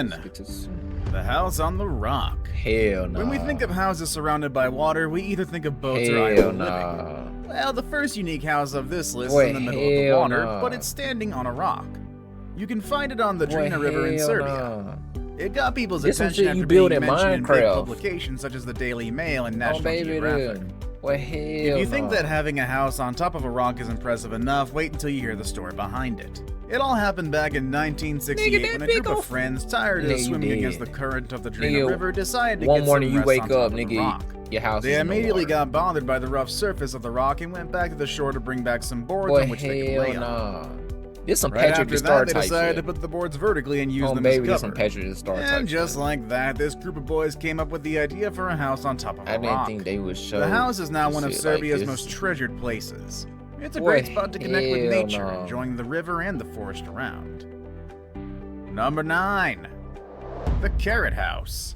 10. The House on the Rock. Hell no. When we think of houses surrounded by water, we either think of boats or Hell island no. living. Well, the first unique house of this list Boy, is in the middle of the hell water, no. but it's standing on a rock. You can find it on the Boy, Drina River in hell Serbia. no. It got people's This some attention shit you after build being in mentioned in big Minecraft. publications such as the Daily Mail and Oh, National baby, Geographic. dude. Boy, hell If you think no. that having a house on top of a rock is impressive enough, wait until you hear the story behind it. It all happened back in 1968 Nigga, when that a big group of ol' friends, tired Nigga, of you swimming against the dead. current of the Drina Nigga, River, decided to one get morning some you rest wake on top up, of the nigga, rock. your house They is in the immediately water. got bothered by the rough surface of the rock and went back to the shore to bring back some boards Boy, on which they could hell lay on. nah. This some Right Patrick after the Star that, they type decided to shit. put the boards vertically and use Oh, them baby, as this some cover. Patrick the Star type And just shit. like that, this group of boys came up with the idea for a house on top of I a didn't rock. think they would show The house is now one of shit like Serbia's this. most treasured places. It's a Boy, great spot to connect with hell nature, no. enjoying the river and the forest around. Number 9. The Carrot House.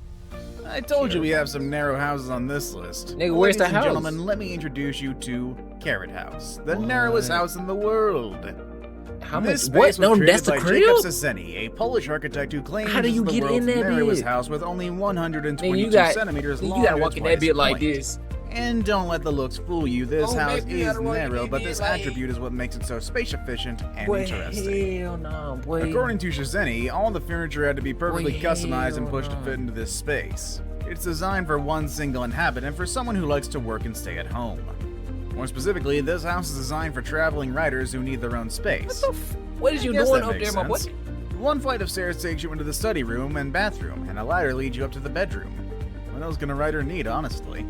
I told you we have some narrow houses on this list. Nigga, where's the Ladies and house? gentlemen, let me introduce you to Carrot House, the narrowest house in the world. How This much? space What? was No, that's created the by crib? Jacob Szechenyi, a Polish architect who claims How do you it's the get in world's that narrowest bit? house with only Man, 122 you got, centimeters long. you gotta and walk in that twice bit its like length. this. And don't let the looks fool you. This Oh, house baby, you is gotta walk in narrow, that but bit this like- attribute is what makes it so space efficient and Boy, interesting. hell no, boy. According to Szechenyi, all the furniture had to be perfectly Boy, customized and hell pushed to no. fit into this space. It's designed for one single inhabitant, for someone who likes to work and stay at home. More specifically, this house is designed for traveling writers who need their own space. What is you Guess doing that up there, makes my boy? sense. One flight of stairs takes you into the study room and bathroom, and a ladder leads you up to the bedroom. What else can a writer need, honestly?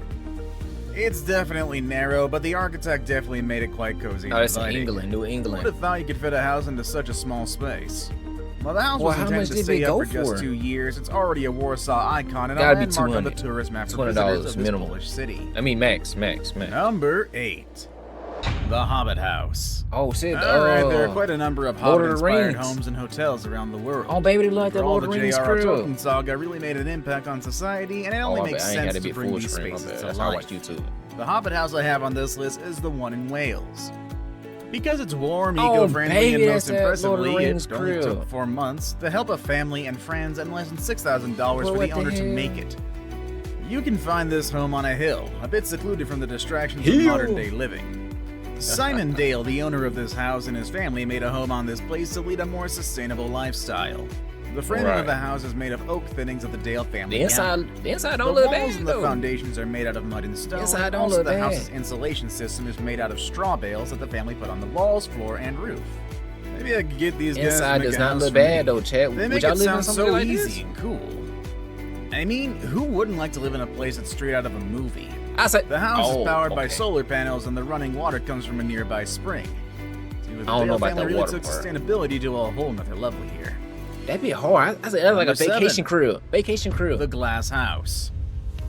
It's definitely narrow, but the architect definitely made it quite cozy. No, and it's in inviting. England, New Who would England. have thought you could fit a house into such a small space? Well, the house Well, was how intended much to did stay it up go for just for? 2 years. It's already a Warsaw icon and a Gotta be landmark on the 200. tourist map for $200 visitors of this minimum. Polish city. I mean, max. Number 8. The Hobbit House. Oh, shit. Alright, there are quite a number of Lord of the Hobbit-inspired Rings. homes and hotels around the world. Oh, baby, they like that For all Lord the of the Rings J.R.R. crew. Tolkien saga really made an impact on society, and it Oh, only my makes bad. I ain't sense gotta to be bring full these screen. My spaces bad. to That's how I life. watch YouTube. The Hobbit house I have on this list is the one in Wales. Because it's warm, Oh, eco-friendly, baby, and that's most that Lord of the impressively, Rings it only crew. took 4 months to help a family and friends and less than $6,000 Well, for what the the owner to hell? make it. You can find this home on a hill, a bit secluded from the distractions of Hill. modern-day living. Simon Dale, the owner of this house, and his family made a home on this place to lead a more sustainable lifestyle. The framing Right. of the house is made of oak thinnings of the Dale family. The inside The don't look walls bad, and the though. foundations are made out of mud and stone. Inside and don't also look the bad. house's insulation system is made out of straw bales that the family put on the walls, floor, and roof. Maybe I could get these guys to Inside make does a not house look for me. bad, though, Chad. They Would make y'all it live in sound something so like easy this? and cool. I mean, who wouldn't like to live in a place that's straight out of a movie? I said, The house oh, is powered by okay. solar panels, and the running water comes from a nearby spring. See, the I don't know Dale about family that really water took part. sustainability to a whole nother level here. That'd be hard. I said that's like a Number 7. vacation crew. Vacation crew. The glass house.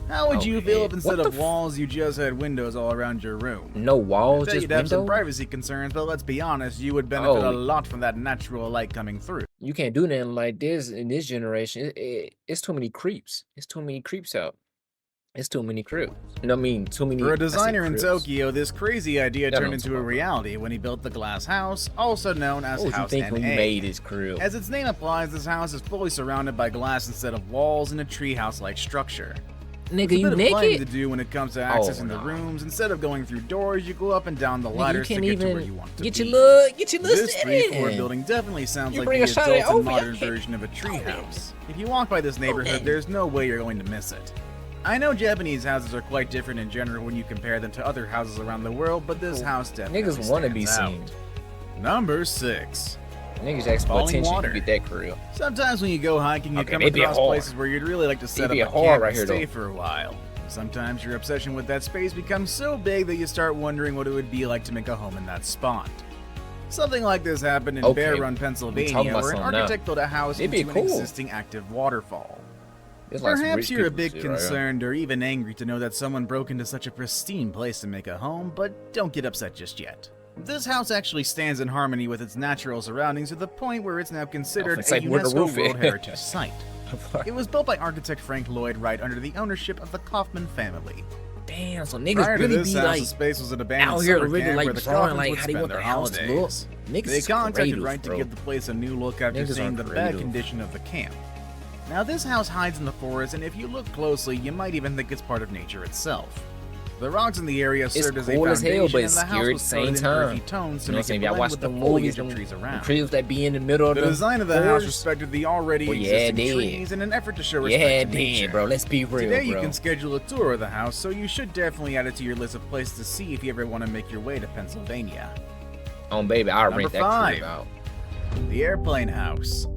How would you Okay. feel if instead What the of walls, you just had windows all around your room? No walls, Bet just you'd have some window. privacy concerns, but let's be honest, you would benefit Oh. a lot from that natural light coming through. You can't do nothing like this in this generation. It's too many creeps. It's too many creeps out. It's too many crews. No, I mean too many. For I a said designer in crews. Tokyo, this crazy idea That turned don't into a sound right. reality when he built the glass house, also known as What would you House think when you NA. made this crew? As its name implies, this house is fully surrounded by glass instead of walls in a treehouse-like structure. Nigga, It's a you bit of planning to naked? do when it comes to accessing the no. rooms. Instead of going through doors, you go up and down the Nigga, you ladders to can't get to where even you want to get be. your little This sit 3-floor in. building definitely sounds You like bring the a shot adult at- and oh, modern yeah. version of a Oh, treehouse. If you walk by this neighborhood, yeah. there's no way you're going to miss it. I know Japanese houses are quite different in general when you compare them to other houses around the world, but this house definitely Niggas want to be stands seen. out. Number 6. Niggas ask for Falling attention. water. You get that crew. Sometimes when you go hiking, you Okay, come maybe a across whore. places where you'd really like to set Maybe up a a whore camp right and here, stay though. for a while. Sometimes your obsession with that space becomes so big that you start wondering what it would be like to make a home in that spot. Something like this happened in Okay, Bear Run, we talking Pennsylvania, about where an something now. architect built a house It'd be into an cool. existing active waterfall. It's like some Perhaps rich you're a people bit shit right here. concerned or even angry to know that someone broke into such a pristine place to make a home, but don't get upset just yet. This house actually stands in harmony with its natural surroundings to the point where it's now considered it's a like where the UNESCO roof World is. Heritage Site. It was built by architect Frank Lloyd Wright under the ownership of the Kaufman family. Damn, so niggas Prior to really this be house, like the space was an abandoned out here summer really camp like where the drawing Kaufmans like would how they spend want their the house to look. holidays. Niggas They is contacted creative, Wright to bro. give the place a new look after Niggas seeing are the bad creative. condition of the camp. Now this house hides in the forest, and if you look closely, you might even think it's part of nature itself. The rocks in the area served as a cool as hell, foundation, but and it's the house scary was at the same coated in time. earthy tones to You know what I'm make saying? it Y'all blend watch with the the movies, foliage them of trees around. cribs that be in the middle of The the design of the house forest. respected the already Well, yeah, existing it trees did. in an effort to show Yeah, respect to then, nature. bro. Let's be real, Today you bro. can schedule a tour of the house, so you should definitely add it to your list of places to see if you ever want to make your way to Pennsylvania. Oh, baby, I'll Number rent that 5. crib out. The airplane house.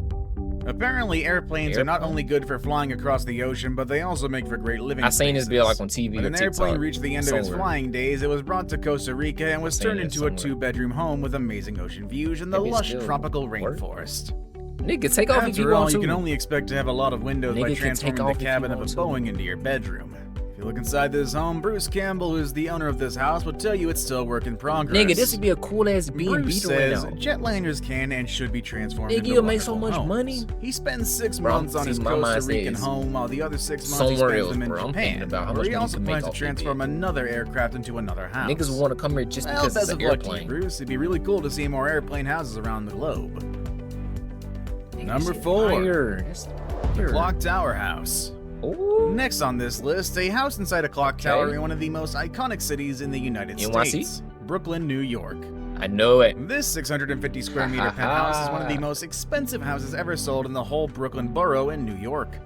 Apparently, airplanes are not only good for flying across the ocean, but they also make for great living I seen this spaces. bill like on TV When or an TikTok. airplane reached the end of its somewhere. flying days, it was brought to Costa Rica and was seen turned it into a somewhere. 2-bedroom home with amazing ocean views and the Maybe it lush still tropical work. rainforest. Nigga, take off if you After all, want you to. can only expect to have a lot of windows by Nigga can take transforming off the if you cabin of a want to. Boeing into your bedroom. If you look inside this home, Bruce Campbell, who's the owner of this house, will tell you it's still work in progress. Nigga, this would be a cool ass B&B Bruce to rent says out. jetliners can and should be transformed Nigga, into you'll make so wonderful much homes. money. He spends 6 Bro, months on see, his my Costa mindset Rican is home, while the other 6 months he somewhere spends else, them in bro. I'm Japan, thinking about how where much he money also you can make plans to off that transform bitch. another aircraft into another house. Niggas want to come here just Well, because best it's of an luck to you, airplane. Bruce. It'd be really cool to see more airplane houses around the globe. Nigga, Number shit 4. fire. That's fire. Clock Tower House. Ooh. Next on this list, a house inside a clock Okay. tower in one of the most iconic cities in the United NYC? States, Brooklyn, New York. I know it. This 650 square meter penthouse is one of the most expensive houses ever sold in the whole Brooklyn borough in New York.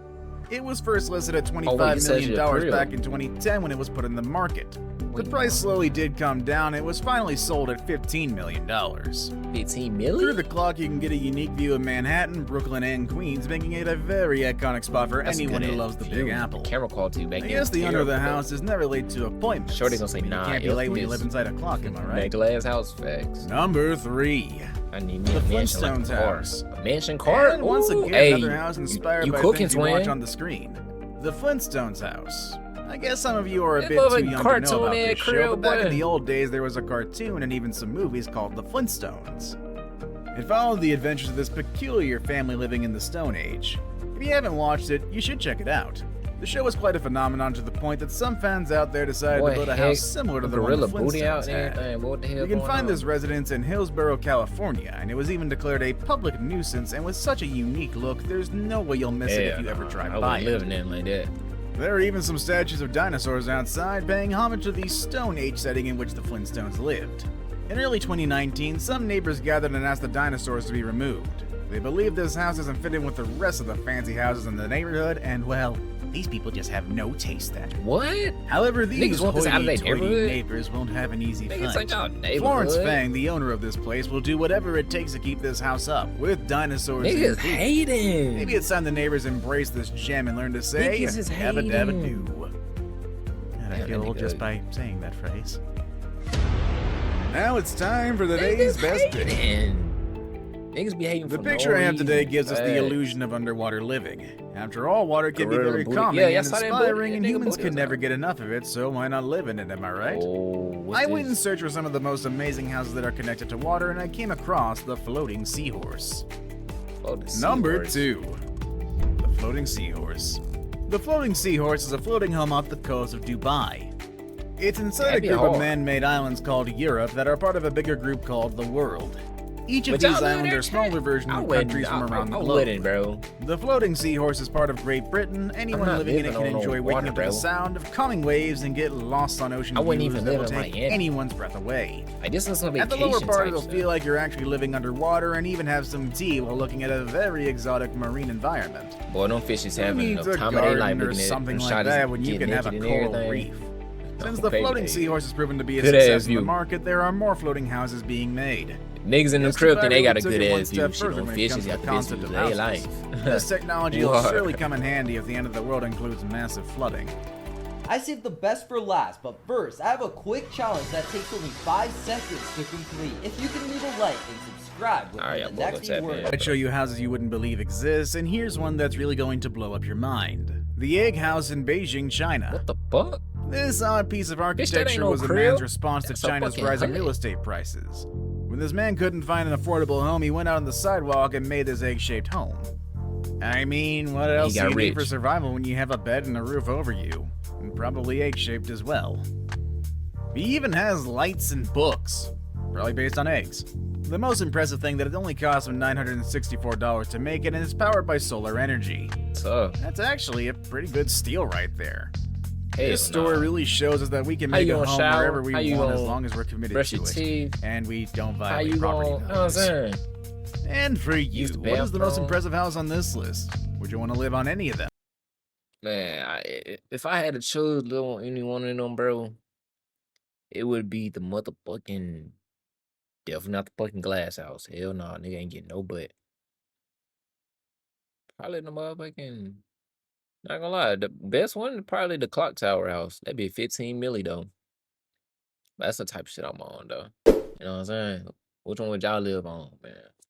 It was first listed at $25 it says million your crib. back in 2010 when it was put in the market. The Wait, price slowly did come down. It was finally sold at $15 million. 15 Through million? the clock, you can get a unique view of Manhattan, Brooklyn, and Queens, making it a very iconic spot for That's a anyone good who ass loves the view. Big Apple. Camera quality back I then guess was the owner of the terrible, house is never late to appointments. Shorty's gonna say, I mean, nah, you can't be F late when you this. live inside a clock, am I right? That glass house facts. Number 3. I need me The a mansion like a Flintstones car. house. A mansion car? And once Ooh, again, hey, another house inspired you by cooking, things you watch twin. on the screen. The Flintstones house. I guess some of you are a That bit too little young to know cartoon about this ass show, crib, but back in boy. the old days there was a cartoon and even some movies called The Flintstones. It followed the adventures of this peculiar family living in the Stone Age. If you haven't watched it, you should check it out. The show was quite a phenomenon to the point that some fans out there decided Boy, to build a heck, house similar to the one gorilla the booty out Flintstones and had. everything. What the hell You can going find on? this residence in Hillsborough, California, and it was even declared a public nuisance, and with such a unique look, there's no way you'll miss it if you ever drive I by wouldn't it. live in there like that. There are even some statues of dinosaurs outside, paying homage to the Stone Age setting in which the Flintstones lived. In early 2019, some neighbors gathered and asked the dinosaurs to be removed. They believe this house doesn't fit in with the rest of the fancy houses in the neighborhood, and well, these people just have no taste there. What? However, these Niggas want this out of their hoity-toity neighborhood? neighbors won't have an easy Niggas fight. ain't y'all neighborhood. Florence Fang, the owner of this place, will do whatever it takes to keep this house up, with dinosaurs Niggas included. hating. Maybe it's time the neighbors embrace this gem and learn to say, Niggas is "Yabba dabba hating. doo." And I Yeah, feel that old just nigga- by saying that phrase. Now it's time for today's Niggas best pick. hating. Niggas be hating The for picture no I have today reason. gives us the Facts. illusion of underwater living. After all, water can be Gorilla very booty. calming Yeah, I and saw that booty. inspiring, and That nigga humans booty can was never out. get enough of it, so why not live in it, am I right? Oh, what's I went and this? searched for some of the most amazing houses that are connected to water, and I came across the Floating Seahorse. Oh, the Number seahorse. 2. The Floating Seahorse. The Floating Seahorse is a floating home off the coast of Dubai. It's inside a That'd be group of hard. man-made islands called Europe that are part of a bigger group called the World. Each of But y'all these live islands there, are smaller versions I of wouldn't- countries from around the I globe. wouldn't, bro. The Floating Seahorse is part of Great Britain. Anyone not living in it living can on no enjoy waking water, up to bro. the sound of calming waves and get lost on ocean I wouldn't views even that will live in take Miami. anyone's breath away. Like, this is some At the vacation lower part, type it'll stuff. feel like you're actually living underwater and even have some tea while looking at a very exotic marine environment. Boy, them fishes Who having needs enough a time of their life garden or looking at something them like shotties that when you getting can have a naked and coral everything. reef? Since Oh, the baby. Floating Seahorse has proven to be a Good ass success in the view. market, there are more floating houses being made. Niggas in the Yes, crib Dubai think they got a really took good it one ass view. step Shit, further them when it comes fishes to got the the best concept view of of their houses. life. This technology will What? surely come in handy if the end of the world includes massive flooding. I saved the best for last, but first, I have a quick challenge that takes only 5 seconds to complete. If you can leave a like and subscribe within Alright, the I'm next gonna few tap words. in. I'd show you houses you wouldn't believe exist, and here's one that's really going to blow up your mind. The Egg House in Beijing, China. What the fuck? This odd piece of that ain't architecture no was a crib. man's response to That's a China's fucking rising hut. real estate prices. When this man couldn't find an affordable home, he went out on the sidewalk and made this egg-shaped home. I mean, what else do got you need for rich. survival when you have a bed and a roof over you? And probably egg-shaped as well. He even has lights and books, probably based on eggs. The most impressive thing that it only cost him $964 to make it and is powered by solar energy. Tough. That's actually a pretty good steal right there. Hell This story nah. really shows us that we can How make you a gonna home shower? wherever we How you want as gonna long as we're committed brush to your it. teeth. And we don't How violate you property gonna, you know what I'm values. saying? And for you, Use the what is the most bathroom. impressive house on this list? Would you want to live on any of them? Man, if I had to choose little any one of them, bro, it would be the motherfucking definitely not the fucking glass house. Hell no, nigga ain't getting no butt. Probably the motherfucking not gonna lie, the best one probably the clock tower house. That'd be 15 milli though. That's the type of shit I'm on though. You know what I'm saying? Which one would y'all live on, man?